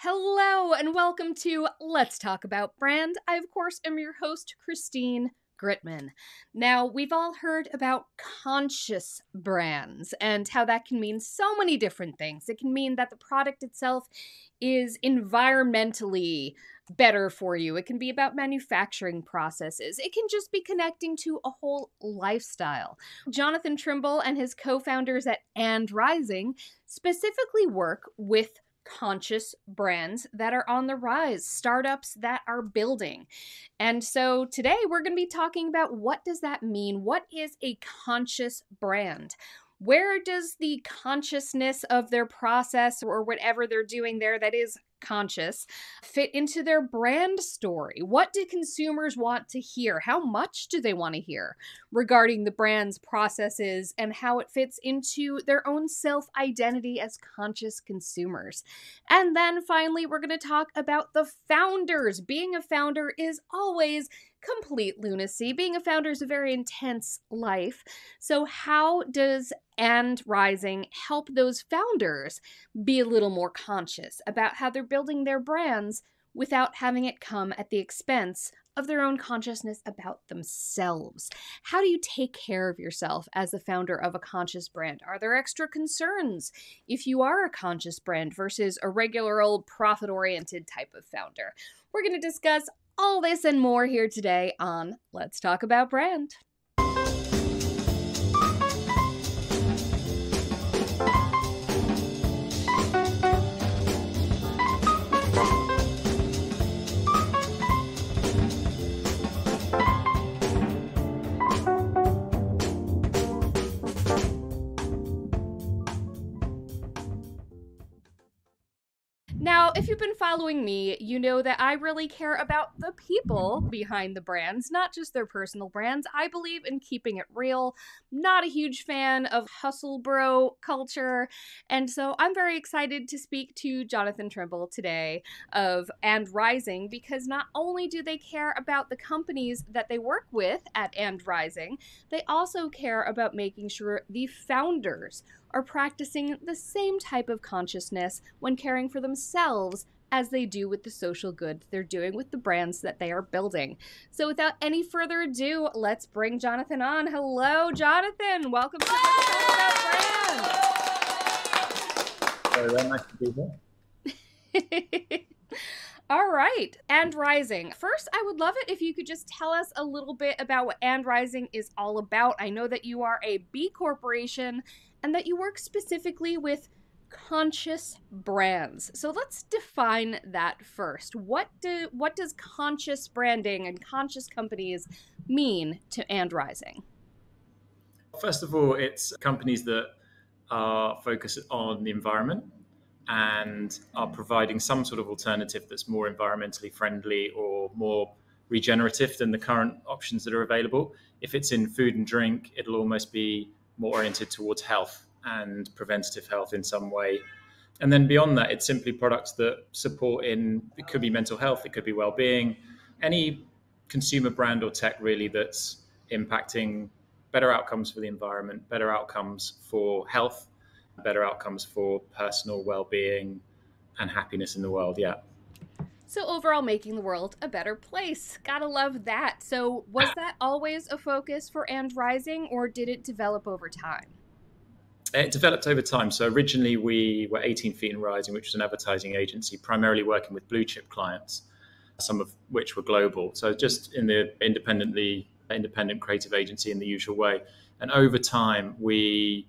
Hello and welcome to Let's Talk About Brand. I, of course, am your host, Christine Gritmon. Now, we've all heard about conscious brands and how that can mean so many different things. It can mean that the product itself is environmentally better for you. It can be about manufacturing processes. It can just be connecting to a whole lifestyle. Jonathan Trimble and his co-founders at And Rising specifically work with conscious brands that are on the rise, startups that are building. And so today we're going to be talking about what does that mean? What is a conscious brand? Where does the consciousness of their process or whatever they're doing there that is conscious fit into their brand story? What do consumers want to hear? How much do they want to hear regarding the brand's processes and how it fits into their own self-identity as conscious consumers? And then finally, we're going to talk about the founders. Being a founder is always complete lunacy. Being a founder is a very intense life. So how does And Rising help those founders be a little more conscious about how they're building their brands without having it come at the expense of their own consciousness about themselves? How do you take care of yourself as the founder of a conscious brand? Are there extra concerns if you are a conscious brand versus a regular old profit-oriented type of founder? We're going to discuss all this and more here today on Let's Talk About Brand. Now, if you've been following me, you know that I really care about the people behind the brands, not just their personal brands. I believe in keeping it real. Not a huge fan of hustle bro culture. And so I'm very excited to speak to Jonathan Trimble today of And Rising, because not only do they care about the companies that they work with at And Rising, they also care about making sure the founders are practicing the same type of consciousness when caring for themselves as they do with the social good they're doing with the brands that they are building. So without any further ado, let's bring Jonathan on. Hello, Jonathan. Welcome to Let's Talk About Brand. Very nice to be here. All right, And Rising. First, I would love it if you could just tell us a little bit about what And Rising is all about. I know that you are a B Corporation and that you work specifically with conscious brands. So let's define that first. What does conscious branding and conscious companies mean to And Rising? First of all, it's companies that are focused on the environment and are providing some sort of alternative that's more environmentally friendly or more regenerative than the current options that are available. If it's in food and drink, it'll almost be more oriented towards health and preventative health in some way. And then beyond that, it's simply products that support it could be mental health, it could be well-being, any consumer brand or tech really that's impacting better outcomes for the environment, better outcomes for health, better outcomes for personal well-being and happiness in the world. Yeah. So overall, making the world a better place. Gotta love that. So was that always a focus for And Rising, or did it develop over time? It developed over time. So originally we were 18 Feet and Rising, which was an advertising agency, primarily working with blue chip clients, some of which were global. So just in the independent creative agency in the usual way. And over time, we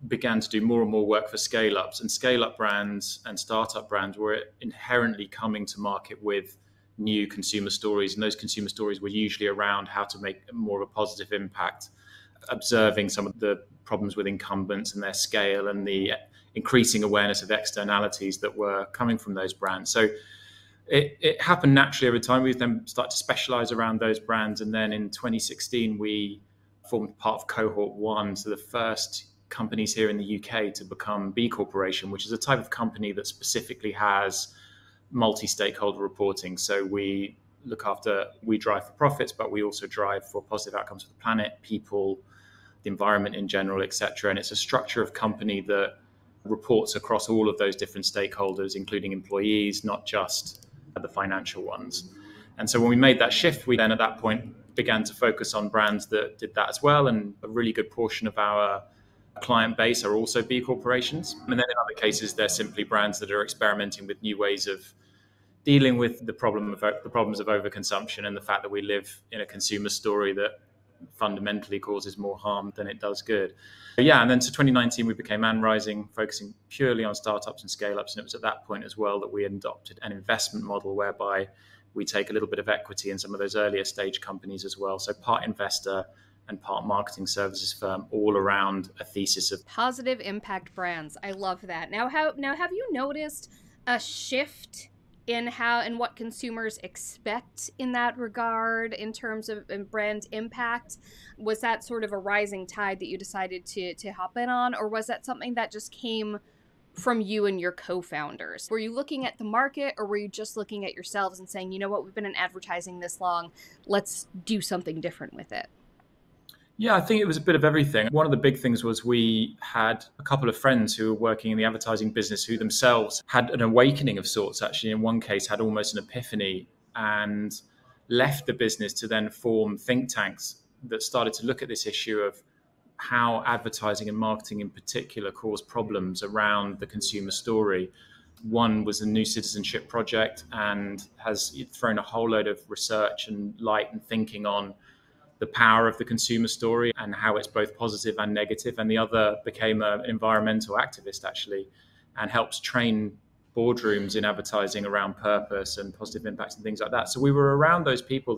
began to do more and more work for scale-ups, and scale-up brands and startup brands were inherently coming to market with new consumer stories. And those consumer stories were usually around how to make more of a positive impact, observing some of the problems with incumbents and their scale and the increasing awareness of externalities that were coming from those brands. So it happened naturally over time. We then started to specialize around those brands. And then in 2016, we formed part of Cohort 1, so the first companies here in the UK to become B Corporation, which is a type of company that specifically has multi-stakeholder reporting. So we drive for profits, but we also drive for positive outcomes for the planet, people, the environment in general, etc. And it's a structure of company that reports across all of those different stakeholders, including employees, not just the financial ones. And so when we made that shift, we then at that point began to focus on brands that did that as well. And a really good portion of our client base are also B corporations. And then in other cases, they're simply brands that are experimenting with new ways of dealing with the problems of overconsumption and the fact that we live in a consumer story that fundamentally causes more harm than it does good. Yeah, and then to 2019, we became Man Rising, focusing purely on startups and scale-ups. And it was at that point as well that we adopted an investment model whereby we take a little bit of equity in some of those earlier stage companies as well. So part investor and part marketing services firm, all around a thesis of positive impact brands. I love that. Now have you noticed a shift in how and what consumers expect in that regard in terms of brand impact? Was that sort of a rising tide that you decided to hop in on, or was that something that just came from you and your co-founders? Were you looking at the market, or were you just looking at yourselves and saying, you know what, we've been in advertising this long, let's do something different with it? Yeah, I think it was a bit of everything. One of the big things was we had a couple of friends who were working in the advertising business who themselves had an awakening of sorts, actually. In one case, had almost an epiphany and left the business to then form think tanks that started to look at this issue of how advertising and marketing in particular cause problems around the consumer story. One was a New Citizenship Project and has thrown a whole load of research and light and thinking on the power of the consumer story and how it's both positive and negative. And the other became an environmental activist, actually, and helps train boardrooms in advertising around purpose and positive impacts and things like that. So we were around those people.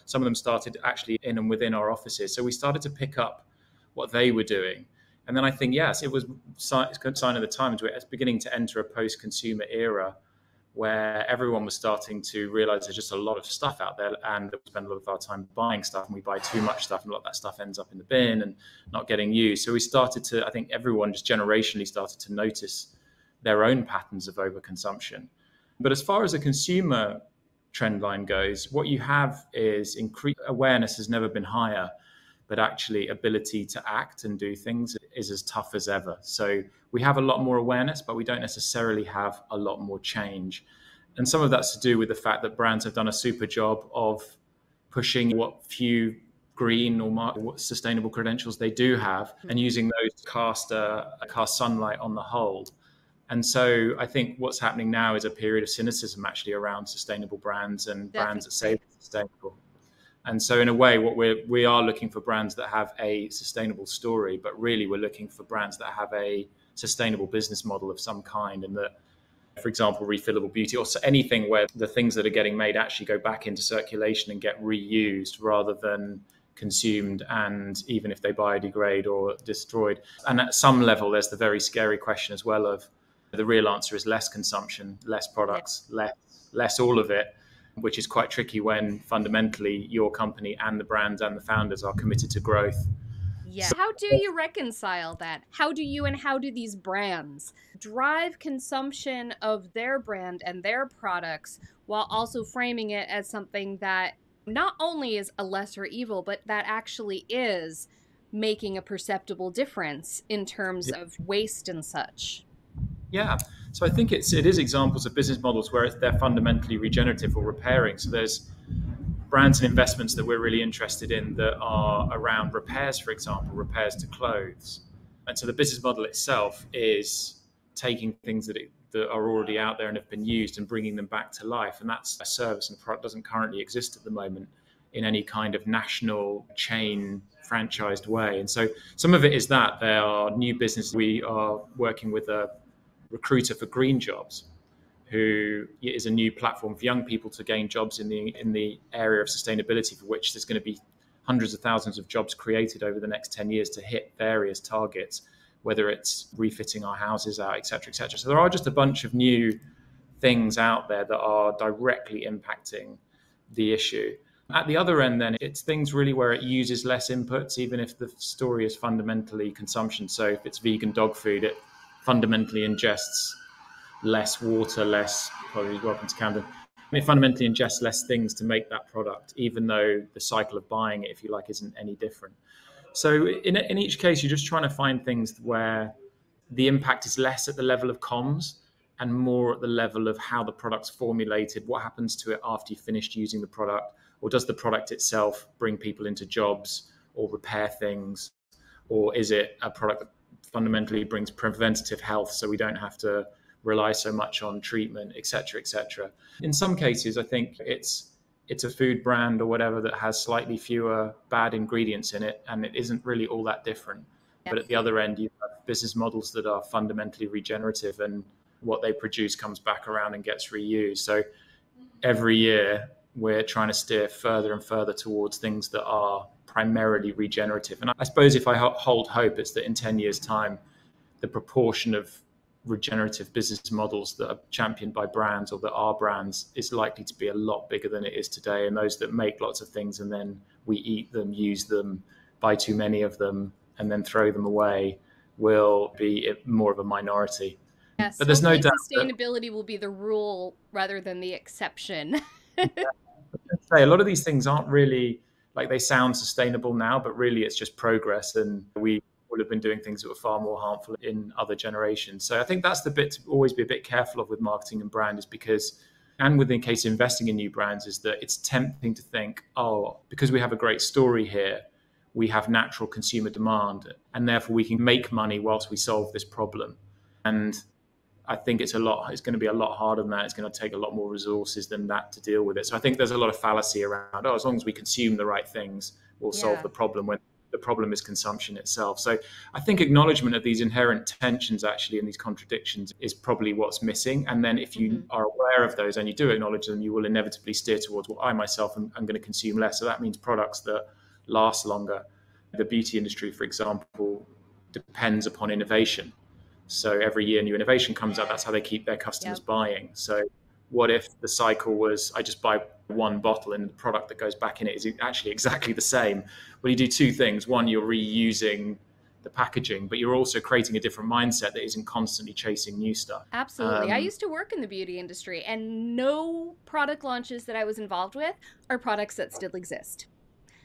Some of them started actually in and within our offices. So we started to pick up what they were doing. And then I think, yes, it was a good sign of the times. We're beginning to enter a post-consumer era where everyone was starting to realize there's just a lot of stuff out there, and we spend a lot of our time buying stuff, and we buy too much stuff, and a lot of that stuff ends up in the bin and not getting used. So we started to, I think everyone just generationally started to notice their own patterns of overconsumption. But as far as a consumer trend line goes, what you have is increased awareness has never been higher, but actually ability to act and do things is as tough as ever. So we have a lot more awareness, but we don't necessarily have a lot more change. And some of that's to do with the fact that brands have done a super job of pushing what few green or what sustainable credentials they do have and using those to cast sunlight on the whole. And so I think what's happening now is a period of cynicism actually around sustainable brands and brands that say they're sustainable. And so in a way, what we are looking for brands that have a sustainable story, but really we're looking for brands that have a sustainable business model of some kind. And that, for example, refillable beauty or anything where the things that are getting made actually go back into circulation and get reused rather than consumed, and even if they biodegrade or destroyed. And at some level, there's the very scary question as well of the real answer is less consumption, less products, less all of it, which is quite tricky when fundamentally your company and the brands and the founders are committed to growth. Yeah. How do you reconcile that? How do these brands drive consumption of their brand and their products while also framing it as something that not only is a lesser evil, but that actually is making a perceptible difference in terms of waste and such? Yeah. So I think it is examples of business models where they're fundamentally regenerative or repairing. So there's brands and investments that we're really interested in that are around repairs, for example, repairs to clothes. And so the business model itself is taking things that are already out there and have been used and bringing them back to life. And that's a service and product doesn't currently exist at the moment in any kind of national chain franchised way. And so some of it is that there are new businesses. We are working with a recruiter for green jobs, who is a new platform for young people to gain jobs in the area of sustainability, for which there's going to be hundreds of thousands of jobs created over the next 10 years to hit various targets, whether it's refitting our houses out, et cetera, et cetera. So there are just a bunch of new things out there that are directly impacting the issue. At the other end, then, it's things really where it uses less inputs, even if the story is fundamentally consumption. So if it's vegan dog food, it fundamentally ingests less water, probably welcome to Camden. It fundamentally ingests less things to make that product, even though the cycle of buying it, if you like, isn't any different. So in each case, you're just trying to find things where the impact is less at the level of comms and more at the level of how the product's formulated, what happens to it after you've finished using the product, or does the product itself bring people into jobs or repair things, or is it a product that fundamentally brings preventative health so we don't have to rely so much on treatment, et cetera, et cetera. In some cases, I think it's a food brand or whatever that has slightly fewer bad ingredients in it, and it isn't really all that different. Yeah. But at the other end, you have business models that are fundamentally regenerative, and what they produce comes back around and gets reused. So every year, we're trying to steer further and further towards things that are primarily regenerative. And I suppose if I hold hope, it's that in 10 years' time, the proportion of regenerative business models that are championed by brands or that are brands is likely to be a lot bigger than it is today. And those that make lots of things and then we eat them, use them, buy too many of them, and then throw them away will be more of a minority. Yes, but there's no doubt sustainability will be the rule rather than the exception. A lot of these things aren't really, like, they sound sustainable now, but really it's just progress, and we would have been doing things that were far more harmful in other generations. So I think that's the bit to always be a bit careful of with marketing and brand, is because, and within case investing in new brands, is that it's tempting to think, oh, because we have a great story here, we have natural consumer demand, and therefore we can make money whilst we solve this problem. And I think it's going to be a lot harder than that. It's going to take a lot more resources than that to deal with it. So I think there's a lot of fallacy around, as long as we consume the right things, we'll solve the problem, when the problem is consumption itself. So I think acknowledgement of these inherent tensions actually and these contradictions is probably what's missing. And then if you are aware of those and you do acknowledge them, you will inevitably steer towards, well, I myself am going to consume less. So that means products that last longer. The beauty industry, for example, depends upon innovation. So every year new innovation comes out. That's how they keep their customers buying. So what if the cycle was, I just buy one bottle and the product that goes back in it is actually exactly the same? Well, you do two things. One, you're reusing the packaging, but you're also creating a different mindset that isn't constantly chasing new stuff. Absolutely. I used to work in the beauty industry, and no product launches that I was involved with are products that still exist.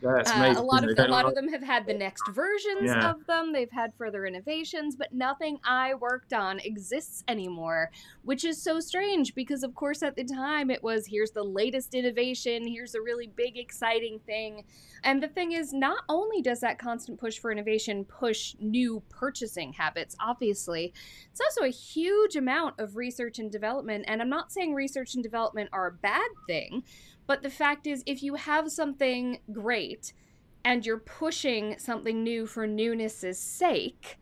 Yeah, it's amazing. A lot of them have had the next versions of them. They've had further innovations, but nothing I worked on exists anymore, which is so strange because, of course, at the time it was, here's the latest innovation, here's a really big, exciting thing. And the thing is, not only does that constant push for innovation push new purchasing habits, obviously, it's also a huge amount of research and development. And I'm not saying research and development are a bad thing, but the fact is, if you have something great and you're pushing something new for newness' sake,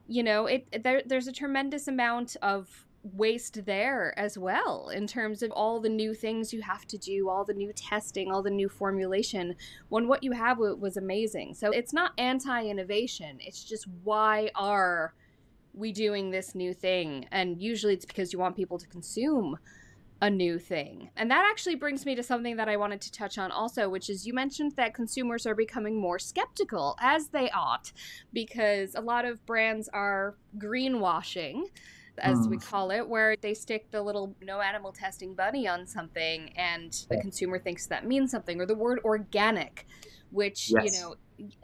there's a tremendous amount of waste there as well, in terms of all the new things you have to do, all the new testing, all the new formulation, when what you have was amazing. So it's not anti-innovation. It's just, why are we doing this new thing? And usually it's because you want people to consume a new thing. And that actually brings me to something that I wanted to touch on also, which is, you mentioned that consumers are becoming more skeptical, as they ought, because a lot of brands are greenwashing, as we call it, where they stick the little no animal testing bunny on something and the consumer thinks that means something, or the word organic, which,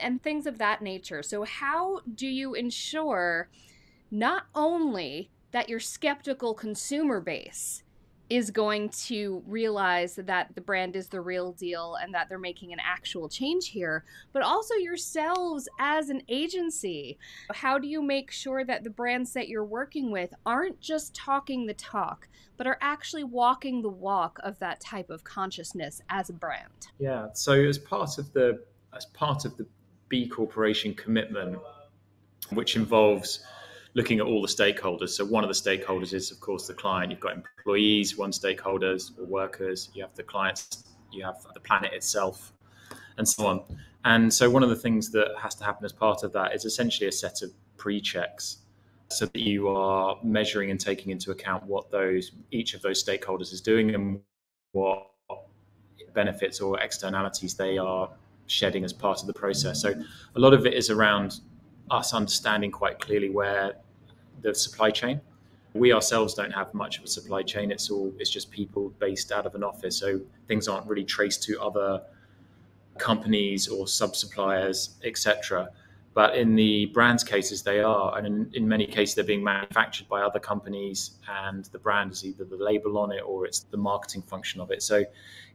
and things of that nature. So how do you ensure not only that your skeptical consumer base is going to realize that the brand is the real deal and that they're making an actual change here, but also yourselves as an agency? How do you make sure that the brands that you're working with aren't just talking the talk, but are actually walking the walk of that type of consciousness as a brand? Yeah, so as part of the B Corporation commitment, which involves looking at all the stakeholders. So one of the stakeholders is, of course, the client. You've got employees, one stakeholders, or workers. You have the clients, you have the planet itself, and so on. And so one of the things that has to happen as part of that is essentially a set of pre-checks, so that you are measuring and taking into account what each of those stakeholders is doing and what benefits or externalities they are shedding as part of the process. So a lot of it is around us understanding quite clearly where the supply chain. We ourselves don't have much of a supply chain. It's just people based out of an office. So things aren't really traced to other companies or sub-suppliers, etc. But in the brands cases, they are. And in many cases, they're being manufactured by other companies, and the brand is either the label on it or it's the marketing function of it. So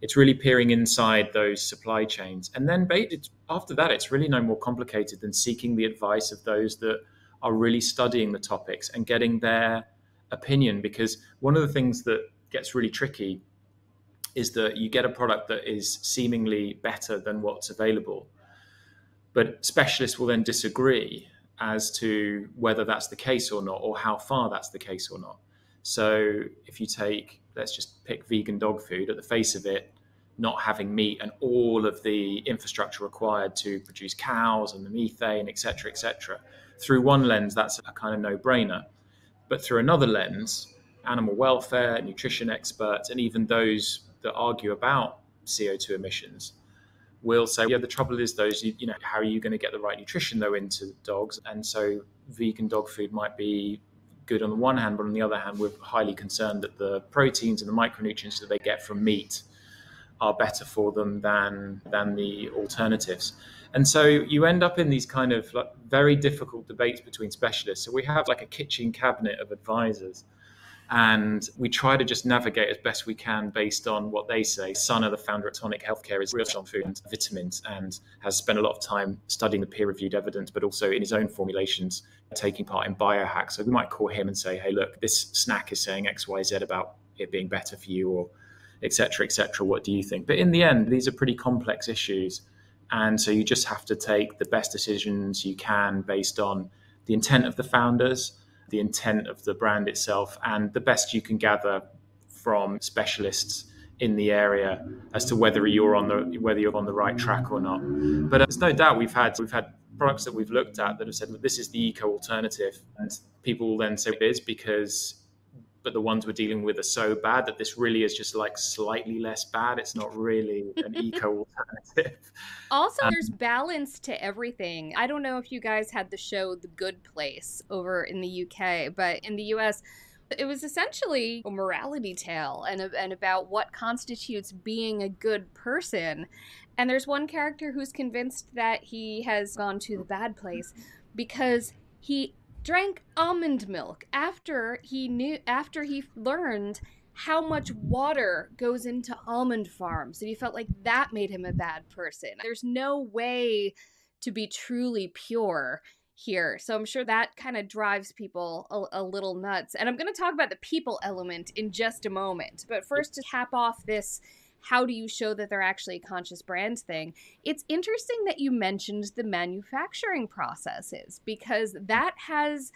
it's really peering inside those supply chains. And then after that, it's really no more complicated than seeking the advice of those that are really studying the topics and getting their opinion. Because one of the things that gets really tricky is that you get a product that is seemingly better than what's available, but specialists will then disagree as to whether that's the case or not, or how far that's the case or not. So if you take, let's just pick vegan dog food, at the face of it, not having meat and all of the infrastructure required to produce cows and the methane, et cetera, through one lens, that's a kind of no-brainer. But through another lens, animal welfare, nutrition experts, and even those that argue about CO2 emissions will say, yeah, the trouble is those, how are you going to get the right nutrition though into dogs? And so vegan dog food might be good on the one hand, but on the other hand, we're highly concerned that the proteins and the micronutrients that they get from meat are better for them than the alternatives. And so you end up in these kind of like very difficult debates between specialists. So we have like a kitchen cabinet of advisors, and we try to just navigate as best we can based on what they say. Sana, the founder at Tonic Healthcare, is real on food and vitamins and has spent a lot of time studying the peer-reviewed evidence, but also in his own formulations, taking part in biohacks. So we might call him and say, hey, look, this snack is saying X, Y, Z about it being better for you, or et cetera, what do you think? But in the end, these are pretty complex issues. And so you just have to take the best decisions you can based on the intent of the founders, the intent of the brand itself, and the best you can gather from specialists in the area as to whether you're on the right track or not. But there's no doubt we've had products that we've looked at that have said, well, this is the eco alternative, and people will then say it is but the ones we're dealing with are so bad that this really is just like slightly less bad. It's not really an eco alternative. Also, there's balance to everything. I don't know if you guys had the show The Good Place over in the UK, but in the US, it was essentially a morality tale and about what constitutes being a good person. And there's one character who's convinced that he has gone to the bad place because he drank almond milk after he learned how much water goes into almond farms, and he felt like that made him a bad person. There's no way to be truly pure here. So I'm sure that kind of drives people a little nuts. And I'm going to talk about the people element in just a moment. But first, to cap off this, how do you show that they're actually a conscious brand thing? It's interesting that you mentioned the manufacturing processes, because that has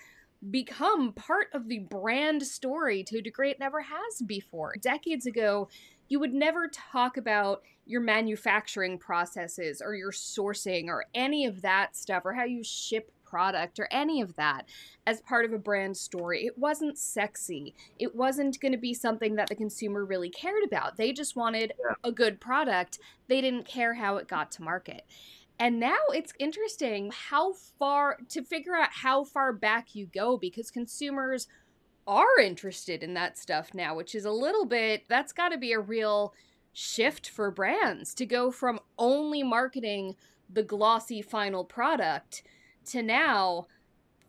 become part of the brand story to a degree it never has before. Decades ago, you would never talk about your manufacturing processes or your sourcing or any of that stuff, or how you ship product or any of that as part of a brand story. It wasn't sexy. It wasn't going to be something that the consumer really cared about. They just wanted a good product. They didn't care how it got to market. And now it's interesting to figure out how far back you go, because consumers are interested in that stuff now, which is that's got to be a real shift for brands to go from only marketing the glossy final product to now,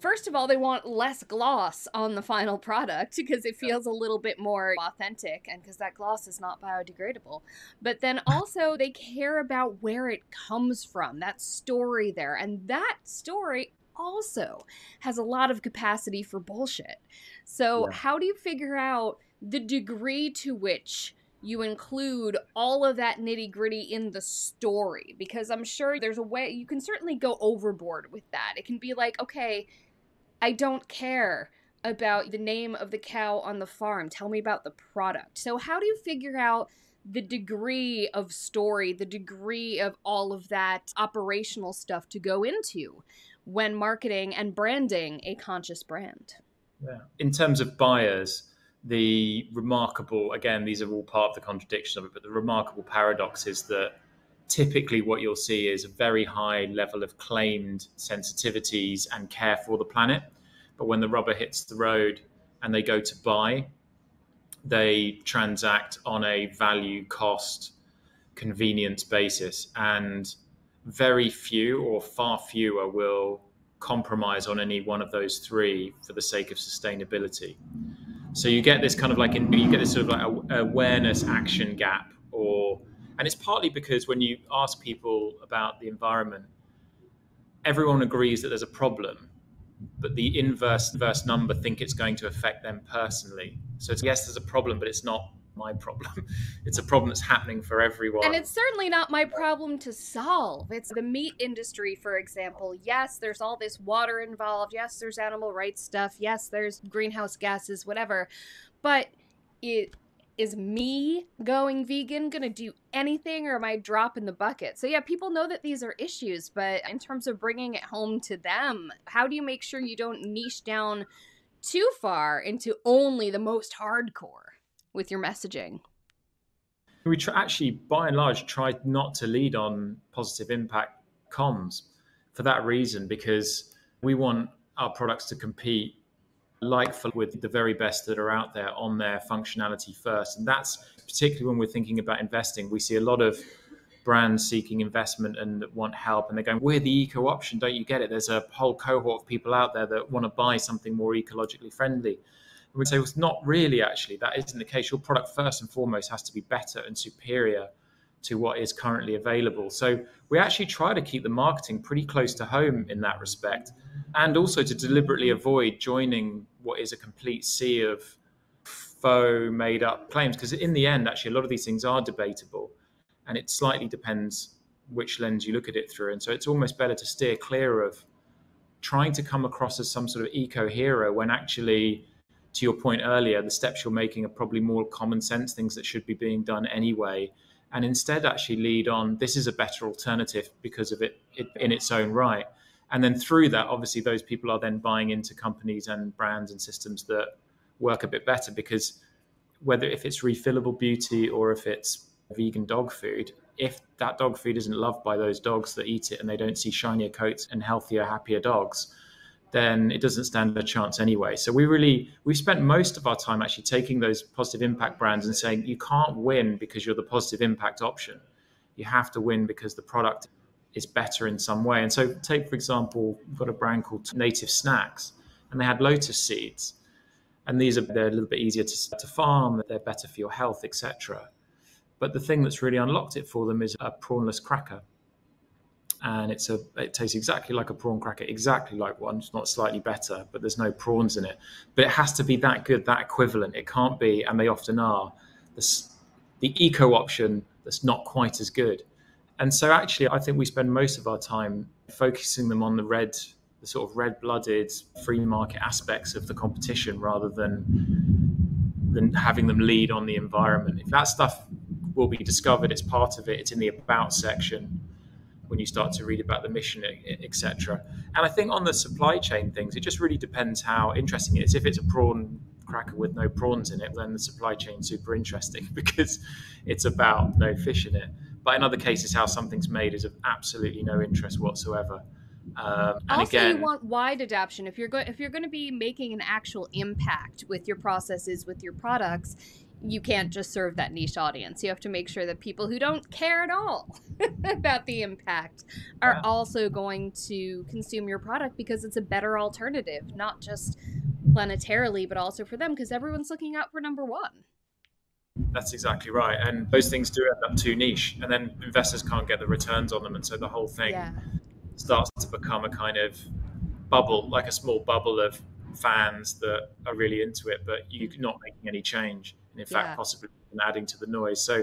first of all, they want less gloss on the final product because it feels a little bit more authentic, and because that gloss is not biodegradable. But then also they care about where it comes from, that story there. And that story also has a lot of capacity for bullshit. So how do you figure out the degree to which you include all of that nitty-gritty in the story? Because I'm sure there's a way you can certainly go overboard with that. It can be like, okay, I don't care about the name of the cow on the farm. Tell me about the product. So how do you figure out the degree of story, the degree of all of that operational stuff to go into when marketing and branding a conscious brand? Yeah. In terms of buyers, the remarkable, again, these are all part of the contradiction of it, but the remarkable paradox is that typically what you'll see is a very high level of claimed sensitivities and care for the planet. But when the rubber hits the road and they go to buy, they transact on a value, cost, convenience basis. And very few or far fewer will compromise on any one of those three for the sake of sustainability. So you get this kind of like, you get this sort of like awareness action gap, and it's partly because when you ask people about the environment, everyone agrees that there's a problem, but the inverse number think it's going to affect them personally. So it's, yes, there's a problem, but it's not my problem. It's a problem that's happening for everyone. And it's certainly not my problem to solve. It's the meat industry, for example. Yes, there's all this water involved. Yes, there's animal rights stuff. Yes, there's greenhouse gases, whatever. But is me going vegan going to do anything, or am I dropping the bucket? So yeah, people know that these are issues, but in terms of bringing it home to them, how do you make sure you don't niche down too far into only the most hardcore with your messaging? We actually, by and large, tried not to lead on positive impact comms for that reason, because we want our products to compete with the very best that are out there on their functionality first. And that's particularly when we're thinking about investing. We see a lot of brands seeking investment and that want help, and they're going, we're the eco option, don't you get it? There's a whole cohort of people out there that want to buy something more ecologically friendly. And we'd say, well, it's not really, actually. That isn't the case. Your product first and foremost has to be better and superior to what is currently available. So we actually try to keep the marketing pretty close to home in that respect, and also to deliberately avoid joining what is a complete sea of faux made up claims, because in the end, actually, a lot of these things are debatable, and it slightly depends which lens you look at it through. And so it's almost better to steer clear of trying to come across as some sort of eco hero, when actually, to your point earlier, the steps you're making are probably more common sense things that should be being done anyway, and instead actually lead on, this is a better alternative because of it in its own right. And then through that, obviously, those people are then buying into companies and brands and systems that work a bit better, because if it's refillable beauty or if it's vegan dog food, if that dog food isn't loved by those dogs that eat it and they don't see shinier coats and healthier, happier dogs, then it doesn't stand a chance anyway. So we've spent most of our time actually taking those positive impact brands and saying, you can't win because you're the positive impact option. You have to win because the product is better in some way. And so take, for example, we've got a brand called Native Snacks, and they had lotus seeds. And they're a little bit easier to farm, they're better for your health, etc. But the thing that's really unlocked it for them is a prawnless cracker. And it tastes exactly like a prawn cracker, exactly like one. It's not slightly better, but there's no prawns in it. But it has to be that good, that equivalent. It can't be, and they often are, the eco option that's not quite as good. And so actually, I think we spend most of our time focusing them on the sort of red-blooded free market aspects of the competition, rather than having them lead on the environment. If that stuff will be discovered, it's part of it, it's in the about section when you start to read about the mission, etc. And I think on the supply chain things, it just really depends how interesting it is. If it's a prawn cracker with no prawns in it, then the supply chain's super interesting because it's about no fish in it. But in other cases, how something's made is of absolutely no interest whatsoever. And also, again, you want wide adoption. If you're going to be making an actual impact with your processes, with your products, you can't just serve that niche audience. You have to make sure that people who don't care at all about the impact are also going to consume your product because it's a better alternative, not just planetarily, but also for them, because everyone's looking out for number one. That's exactly right. And those things do end up too niche, and then investors can't get the returns on them. And so the whole thing starts to become a kind of bubble, like a small bubble of fans that are really into it, but you're not making any change. And in fact, possibly adding to the noise. So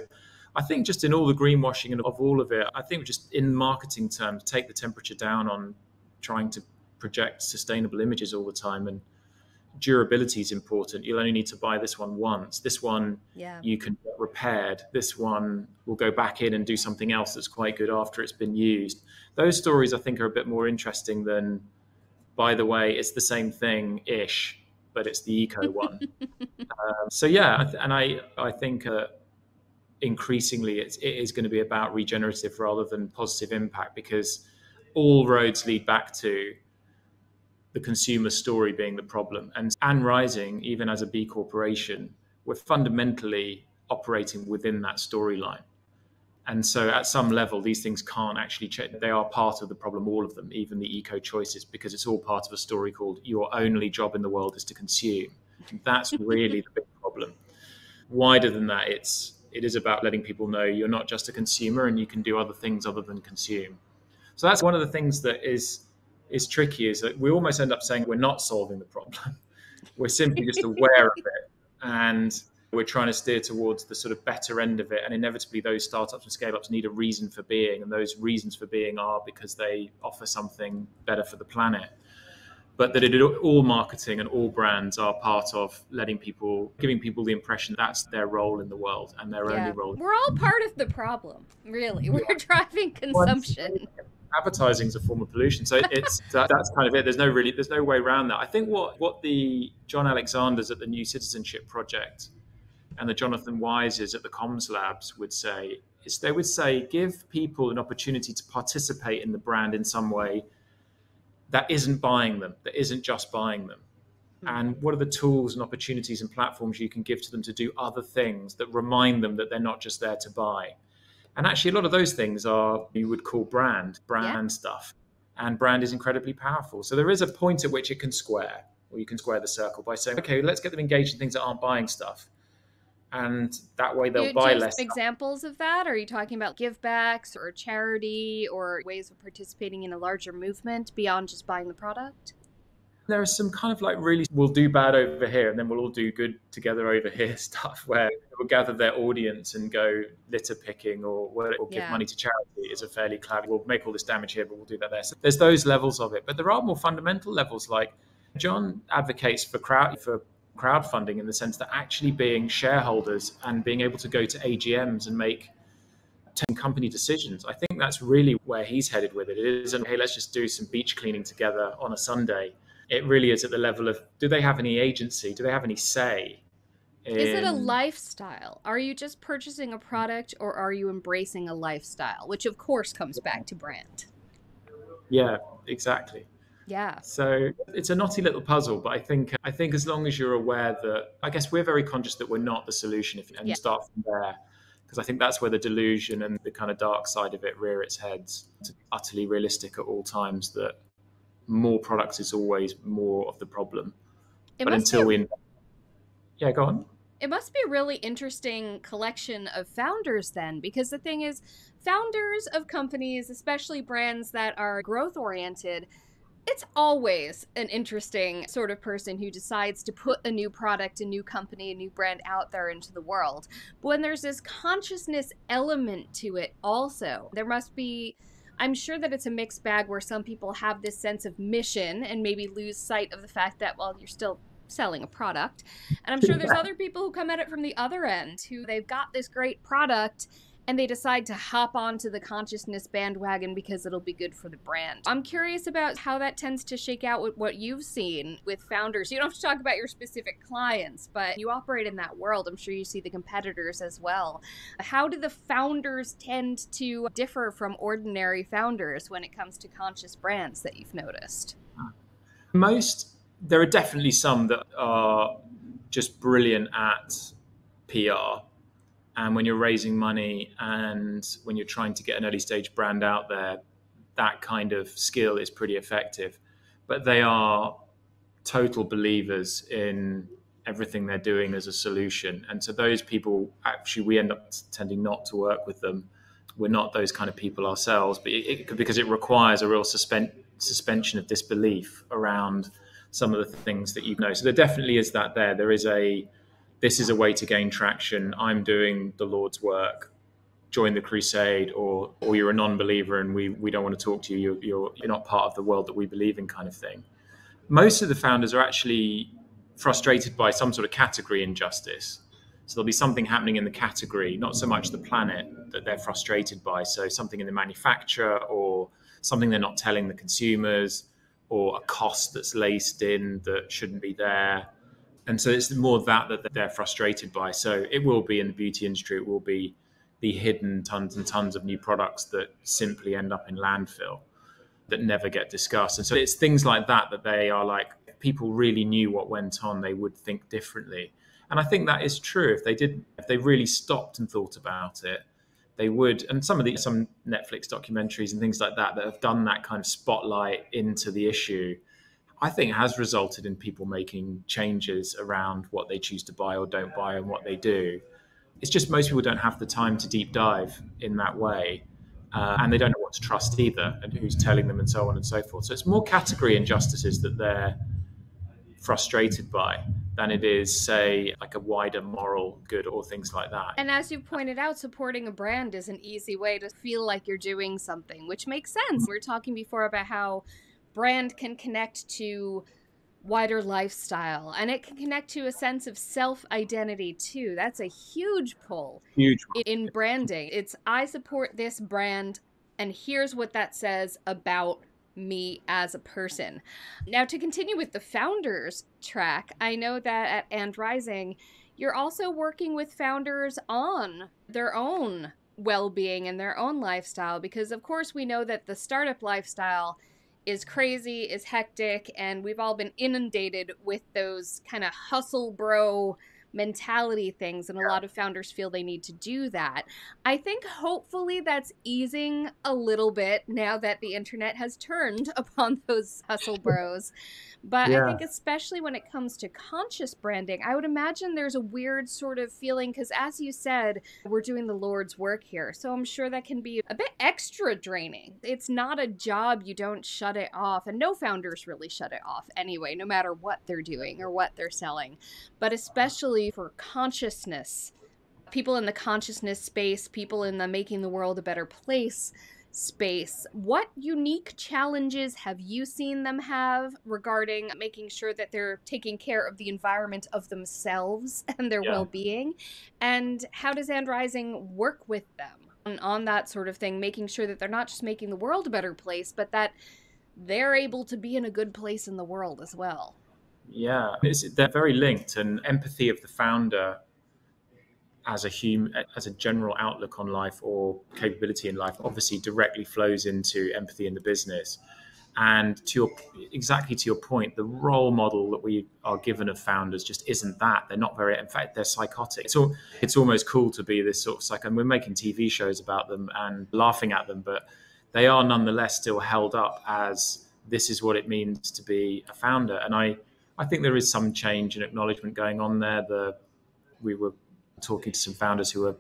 I think just in all the greenwashing and of all of it, I think just in marketing terms, take the temperature down on trying to project sustainable images all the time. And durability is important. You'll only need to buy this one once. This one you can get repaired. This one will go back in and do something else that's quite good after it's been used. Those stories, I think, are a bit more interesting than, by the way, it's the same thing-ish, but it's the eco one. I think increasingly it is going to be about regenerative rather than positive impact, because all roads lead back to the consumer story being the problem. And Rising, even as a B corporation, we're fundamentally operating within that storyline. And so at some level, these things can't actually change. They are part of the problem, all of them, even the eco choices, because it's all part of a story called your only job in the world is to consume. That's really the big problem. Wider than that, it is about letting people know you're not just a consumer and you can do other things other than consume. So that's one of the things that is tricky, is that we almost end up saying we're not solving the problem. We're simply just aware of it, and we're trying to steer towards the sort of better end of it. And inevitably those startups and scale-ups need a reason for being, and those reasons for being are because they offer something better for the planet. But that all marketing and all brands are part of giving people the impression that's their role in the world and their only role. We're all part of the problem, really. We're driving consumption. Advertising is a form of pollution, so that's kind of it. There's no way around that. I think what the John Alexanders at the New Citizenship Project and the Jonathan Wises at the Comms Labs would say is they would say give people an opportunity to participate in the brand in some way that isn't buying them, that isn't just buying them. And what are the tools and opportunities and platforms you can give to them to do other things that remind them that they're not just there to buy? And actually, a lot of those things are, you would call brand stuff. And brand is incredibly powerful. So there is a point at which it can square, or you can square the circle by saying, okay, let's get them engaged in things that aren't buying stuff. And that way they'll buy less. Examples of that? Are you talking about givebacks or charity or ways of participating in a larger movement beyond just buying the product? There are some kind of like really, we'll do bad over here and then we'll all do good together over here stuff, where we'll gather their audience and go litter picking or give money to charity is a fairly clever, we'll make all this damage here, but we'll do that there. So there's those levels of it. But there are more fundamental levels, like John advocates for crowdfunding in the sense that actually being shareholders and being able to go to AGMs and make company decisions. I think that's really where he's headed with it. It isn't, hey, let's just do some beach cleaning together on a Sunday. It really is at the level of, do they have any agency? Do they have any say? Is it a lifestyle? Are you just purchasing a product, or are you embracing a lifestyle? Which, of course, comes back to brand. Yeah, exactly. Yeah. So it's a knotty little puzzle, but I think as long as you're aware that, I guess we're very conscious that we're not the solution, and you start from there, because I think that's where the delusion and the kind of dark side of it rear its heads. It's utterly realistic at all times that more products is always more of the problem. But until yeah, go on. It must be a really interesting collection of founders then, because the thing is, founders of companies, especially brands that are growth oriented, it's always an interesting sort of person who decides to put a new product, a new company, a new brand out there into the world. But when there's this consciousness element to it also, there must be, I'm sure that it's a mixed bag where some people have this sense of mission and maybe lose sight of the fact that, well, you're still selling a product. And I'm sure there's other people who come at it from the other end, who they've got this great product and they decide to hop onto the consciousness bandwagon because it'll be good for the brand. I'm curious about how that tends to shake out with what you've seen with founders. You don't have to talk about your specific clients, but you operate in that world. I'm sure you see the competitors as well. How do the founders tend to differ from ordinary founders when it comes to conscious brands that you've noticed? There are definitely some that are just brilliant at PR. And when you're raising money and when you're trying to get an early stage brand out there, that kind of skill is pretty effective. But they are total believers in everything they're doing as a solution. And so those people, actually, we end up tending not to work with them. We're not those kind of people ourselves, but because it requires a real suspension of disbelief around some of the things that you know. So there definitely is that there. There is this is a way to gain traction. I'm doing the Lord's work. Join the crusade, or you're a non-believer and we don't want to talk to you. You're not part of the world that we believe in, kind of thing. Most of the founders are actually frustrated by some sort of category injustice. So there'll be something happening in the category, not so much the planet, that they're frustrated by. So something in the manufacturer, or something they're not telling the consumers, or a cost that's laced in that shouldn't be there. And so it's more that they're frustrated by. So it will be in the beauty industry, it will be the hidden tons and tons of new products that simply end up in landfill that never get discussed. And so it's things like that they are like, if people really knew what went on, they would think differently. And I think that is true. If they really stopped and thought about it, they would, and some Netflix documentaries and things like that have done that kind of spotlight into the issue, I think has resulted in people making changes around what they choose to buy or don't buy and what they do. It's just most people don't have the time to deep dive in that way. And they don't know what to trust either, and who's telling them, and so on and so forth. So it's more category injustices that they're frustrated by than it is, say, like a wider moral good or things like that. And as you pointed out, supporting a brand is an easy way to feel like you're doing something, which makes sense. We were talking before about how brand can connect to wider lifestyle, and it can connect to a sense of self-identity too. That's a huge pull. Huge In branding. It's, I support this brand, and here's what that says about me as a person. Now, to continue with the founders track, I know that at And Rising, you're also working with founders on their own well-being and their own lifestyle, because of course we know that the startup lifestyle is crazy, is hectic, and we've all been inundated with those kind of hustle bro mentality things, and a lot of founders feel they need to do that. I think hopefully that's easing a little bit now that the internet has turned upon those hustle bros. But I think especially when it comes to conscious branding, I would imagine there's a weird sort of feeling, because as you said, we're doing the Lord's work here. So I'm sure that can be a bit extra draining. It's not a job. You don't shut it off. And no founders really shut it off anyway, no matter what they're doing or what they're selling. But especially for consciousness, people in the consciousness space, people in the making the world a better place space, what unique challenges have you seen them have regarding making sure that they're taking care of the environment of themselves and their well-being? And how does And Rising work with them on that sort of thing, making sure that they're not just making the world a better place, but that they're able to be in a good place in the world as well? Yeah, they're very linked, and empathy of the founder as a general outlook on life or capability in life obviously directly flows into empathy in the business. And exactly to your point, the role model that we are given of founders just isn't that. They're not very, in fact, they're psychotic. So it's almost cool to be this sort of and we're making TV shows about them and laughing at them, but they are nonetheless still held up as this is what it means to be a founder. And I think there is some change and acknowledgement going on there. We were talking to some founders who are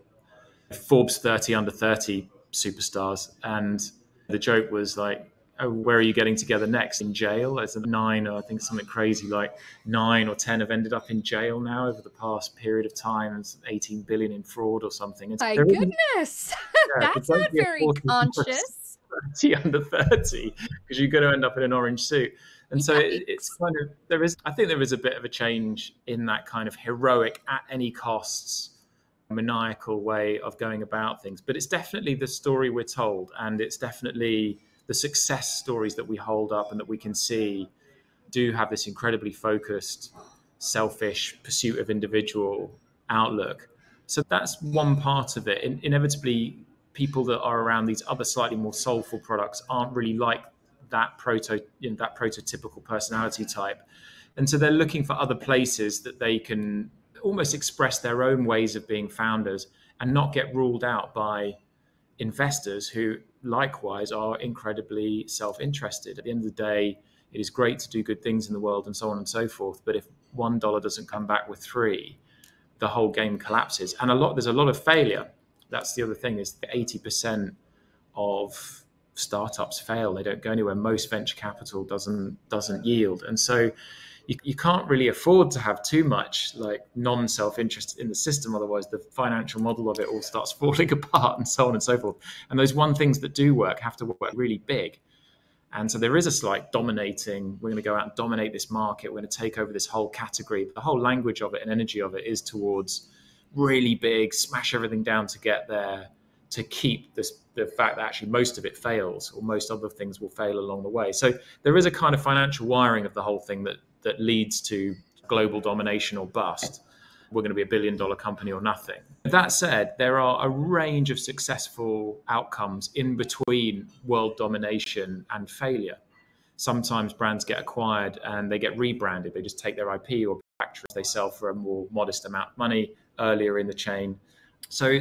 Forbes 30 under 30 superstars, and the joke was like, oh, where are you getting together next? In jail? As a 9, or I think something crazy like 9 or 10 have ended up in jail now over the past period of time, and 18 billion in fraud or something. My goodness. That's not very conscious. 30 under 30, because you're going to end up in an orange suit. And so it's kind of, I think there is a bit of a change in that kind of heroic, at any costs, maniacal way of going about things. But it's definitely the story we're told, and it's definitely the success stories that we hold up and that we can see do have this incredibly focused, selfish pursuit of individual outlook. So that's one part of it. Inevitably, people that are around these other slightly more soulful products aren't really like that prototypical personality type, and so they're looking for other places that they can almost express their own ways of being founders and not get ruled out by investors who likewise are incredibly self-interested. At the end of the day, it is great to do good things in the world and so on and so forth, but if $1 doesn't come back with 3, the whole game collapses. And there's a lot of failure. That's the other thing, is that 80% of startups fail. They don't go anywhere. Most venture capital doesn't yield. And so you can't really afford to have too much like non-self-interest in the system. Otherwise, the financial model of it all starts falling apart and so on and so forth. And those things that do work have to work really big. And so there is a slight dominating, we're going to go out and dominate this market. We're going to take over this whole category. But the whole language of it and energy of it is towards really big, smash everything down to get there, to keep the fact that actually most of it fails, or most other things will fail along the way. So there is a kind of financial wiring of the whole thing that leads to global domination or bust. We're going to be $1 billion company or nothing. That said, there are a range of successful outcomes in between world domination and failure. Sometimes brands get acquired and they get rebranded. They just take their IP or factories they sell for a more modest amount of money earlier in the chain. So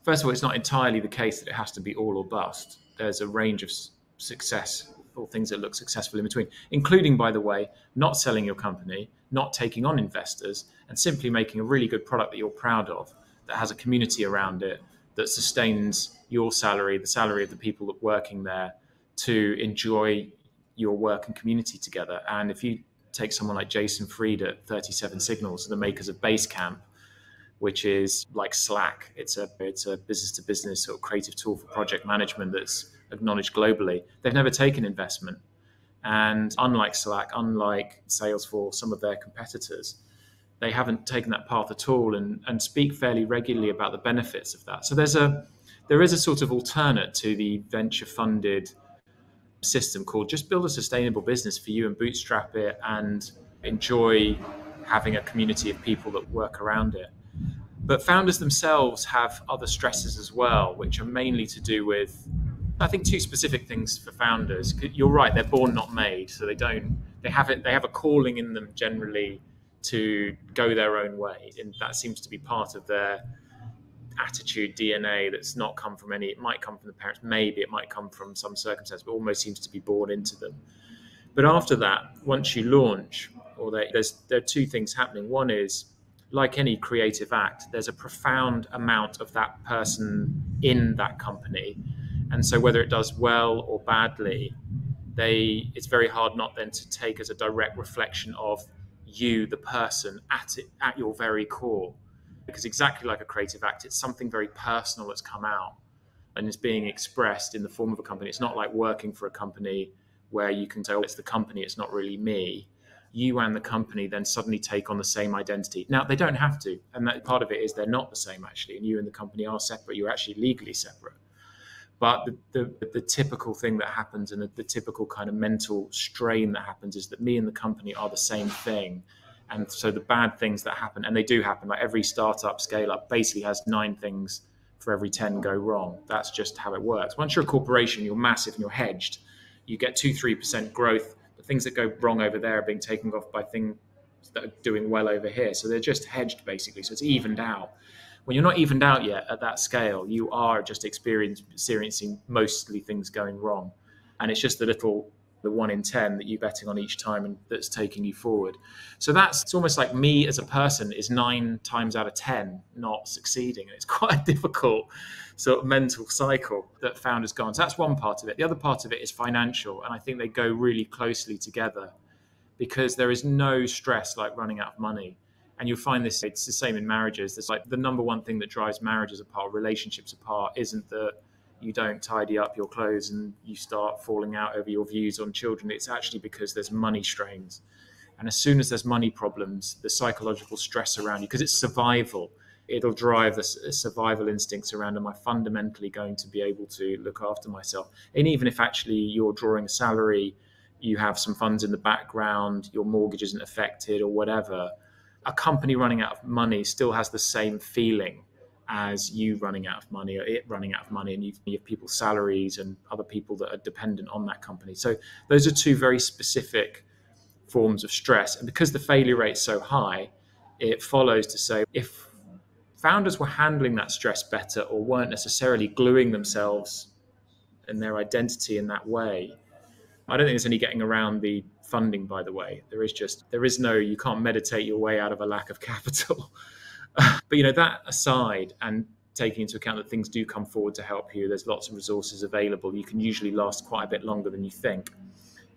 First of all, it's not entirely the case that it has to be all or bust. There's a range of successful things that look successful in between, including, by the way, not selling your company, not taking on investors, and simply making a really good product that you're proud of, that has a community around it, that sustains your salary, the salary of the people that are working there, to enjoy your work and community together. And if you take someone like Jason Fried at 37 Signals, the makers of Basecamp, which is like Slack. It's a business-to-business sort of creative tool for project management that's acknowledged globally. They've never taken investment. And unlike Slack, unlike Salesforce, some of their competitors, they haven't taken that path at all and speak fairly regularly about the benefits of that. So there is a sort of alternate to the venture-funded system called just build a sustainable business for you and bootstrap it and enjoy having a community of people that work around it. But founders themselves have other stresses as well, which are mainly to do with, I think, two specific things for founders. You're right, they're born not made, so they have a calling in them generally to go their own way, and that seems to be part of their attitude DNA that's not come from any. It might come from the parents, maybe it might come from some circumstance, but almost seems to be born into them. But after that, once you launch, there are two things happening. One is, like any creative act, there's a profound amount of that person in that company. And so whether it does well or badly, it's very hard not then to take as a direct reflection of you, the person, at your very core. Because exactly like a creative act, it's something very personal that's come out and is being expressed in the form of a company. It's not like working for a company where you can say, oh, it's the company, it's not really me. You and the company then suddenly take on the same identity. Now, they don't have to. And that part of it is they're not the same, actually. And you and the company are separate. You're actually legally separate. But the typical thing that happens and the typical kind of mental strain that happens is that me and the company are the same thing. And so the bad things that happen, and they do happen, like every startup scale up basically has 9 things for every 10 go wrong. That's just how it works. Once you're a corporation, you're massive and you're hedged. You get 2-3% growth. The things that go wrong over there are being taken off by things that are doing well over here. So they're just hedged, basically. So it's evened out. When you're not evened out yet at that scale, you are just experiencing mostly things going wrong. And it's just the 1 in 10 that you're betting on each time and that's taking you forward. So it's almost like me as a person is 9 times out of 10 not succeeding. And it's quite a difficult sort of mental cycle that founders go on. So that's one part of it. The other part of it is financial. And I think they go really closely together because there is no stress like running out of money. And you'll find this, it's the same in marriages. It's like the number one thing that drives marriages apart, relationships apart, isn't that you don't tidy up your clothes and you start falling out over your views on children. It's actually because there's money strains. And as soon as there's money problems, the psychological stress around you, because it's survival, it'll drive the survival instincts around, am I fundamentally going to be able to look after myself? And even if actually you're drawing a salary, you have some funds in the background, your mortgage isn't affected or whatever, a company running out of money still has the same feeling as you running out of money or it running out of money, and you have people's salaries and other people that are dependent on that company. So those are two very specific forms of stress. And because the failure rate's so high, it follows to say if founders were handling that stress better or weren't necessarily gluing themselves and their identity in that way, I don't think there's any getting around the funding, by the way. You can't meditate your way out of a lack of capital. But, that aside, and taking into account that things do come forward to help you, there's lots of resources available. You can usually last quite a bit longer than you think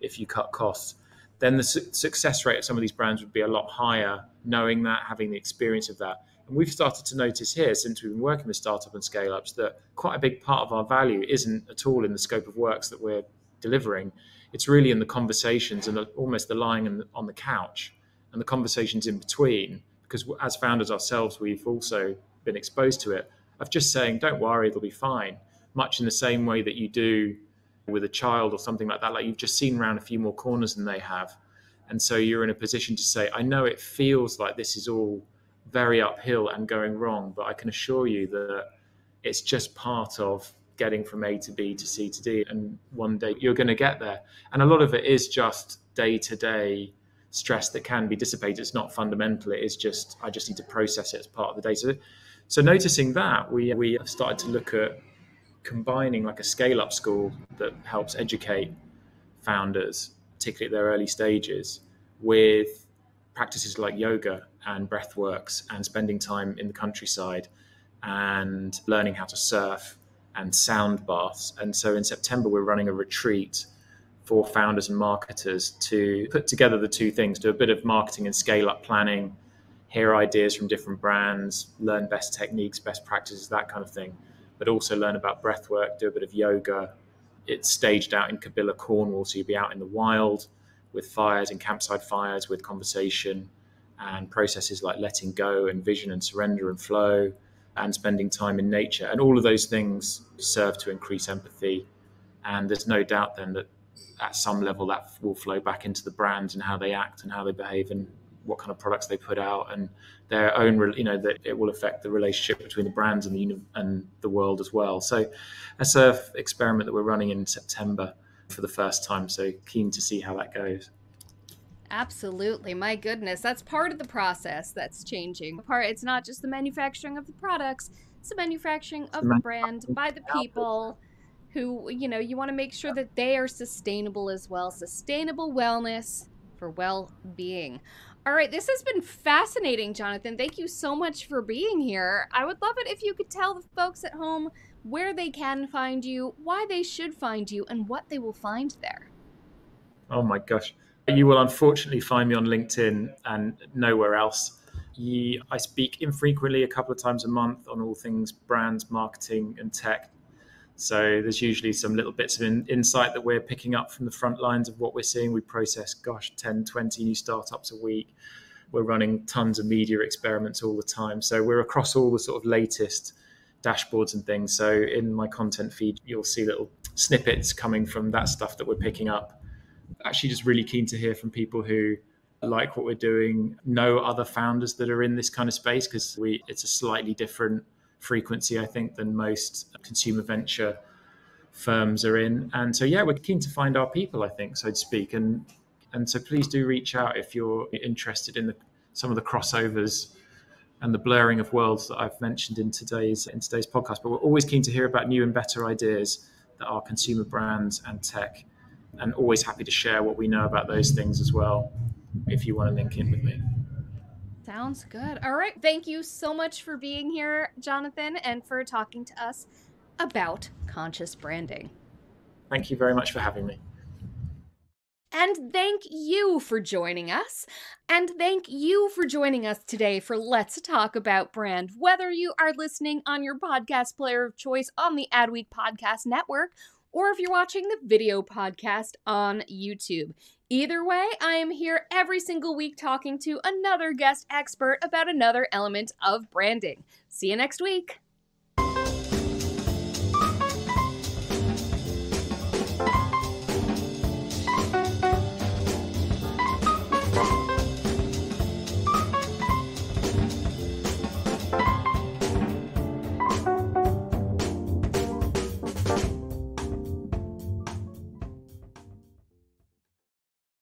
if you cut costs. Then the success rate of some of these brands would be a lot higher, knowing that, having the experience of that. And we've started to notice here, since we've been working with startup and scale-ups, that quite a big part of our value isn't at all in the scope of works that we're delivering. It's really in the conversations and almost the lying on the couch and the conversations in between. Because as founders ourselves, we've also been exposed to it, of just saying, don't worry, it'll be fine. Much in the same way that you do with a child or something like that, like you've just seen around a few more corners than they have. And so you're in a position to say, I know it feels like this is all very uphill and going wrong, but I can assure you that it's just part of getting from A to B to C to D. And one day you're going to get there. And a lot of it is just day-to-day stress that can be dissipated. It's not fundamental. It is just, I just need to process it as part of the day. So noticing that, we have started to look at combining like a scale-up school that helps educate founders, particularly at their early stages, with practices like yoga and breathworks and spending time in the countryside and learning how to surf and sound baths. And so in September, we're running a retreat for founders and marketers to put together the two things, do a bit of marketing and scale-up planning, hear ideas from different brands, learn best techniques, best practices, that kind of thing, but also learn about breathwork, do a bit of yoga. It's staged out in Kabila, Cornwall, so you'll be out in the wild with fires and campsite fires, with conversation and processes like letting go and vision and surrender and flow and spending time in nature. And all of those things serve to increase empathy. And there's no doubt then that at some level that will flow back into the brands and how they act and how they behave and what kind of products they put out, and their own, that it will affect the relationship between the brands and the world as well. So a surf experiment that we're running in September for the first time. So keen to see how that goes. Absolutely. My goodness. That's part of the process that's changing. It's not just the manufacturing of the products, it's the manufacturing of the brand by the people who, you want to make sure that they are sustainable as well. Sustainable wellness for well-being. All right, this has been fascinating, Jonathan. Thank you so much for being here. I would love it if you could tell the folks at home where they can find you, why they should find you, and what they will find there. Oh my gosh. You will unfortunately find me on LinkedIn and nowhere else. I speak infrequently, a couple of times a month, on all things brands, marketing, and tech. So there's usually some little bits of insight that we're picking up from the front lines of what we're seeing. We process, 10, 20 new startups a week. We're running tons of media experiments all the time. So we're across all the sort of latest dashboards and things. So in my content feed, you'll see little snippets coming from that stuff that we're picking up. Actually, just really keen to hear from people who like what we're doing, know other founders that are in this kind of space, because it's a slightly different frequency, I think, than most consumer venture firms are in. And so, yeah, we're keen to find our people, I think, so to speak. And so please do reach out if you're interested in some of the crossovers and the blurring of worlds that I've mentioned in today's podcast. But we're always keen to hear about new and better ideas that are consumer brands and tech, and always happy to share what we know about those things as well, if you want to link in with me. Sounds good. All right. Thank you so much for being here, Jonathan, and for talking to us about conscious branding. Thank you very much for having me. And thank you for joining us. And thank you for joining us today for Let's Talk About Brand. Whether you are listening on your podcast player of choice on the Adweek Podcast Network, or if you're watching the video podcast on YouTube. Either way, I am here every single week talking to another guest expert about another element of branding. See you next week.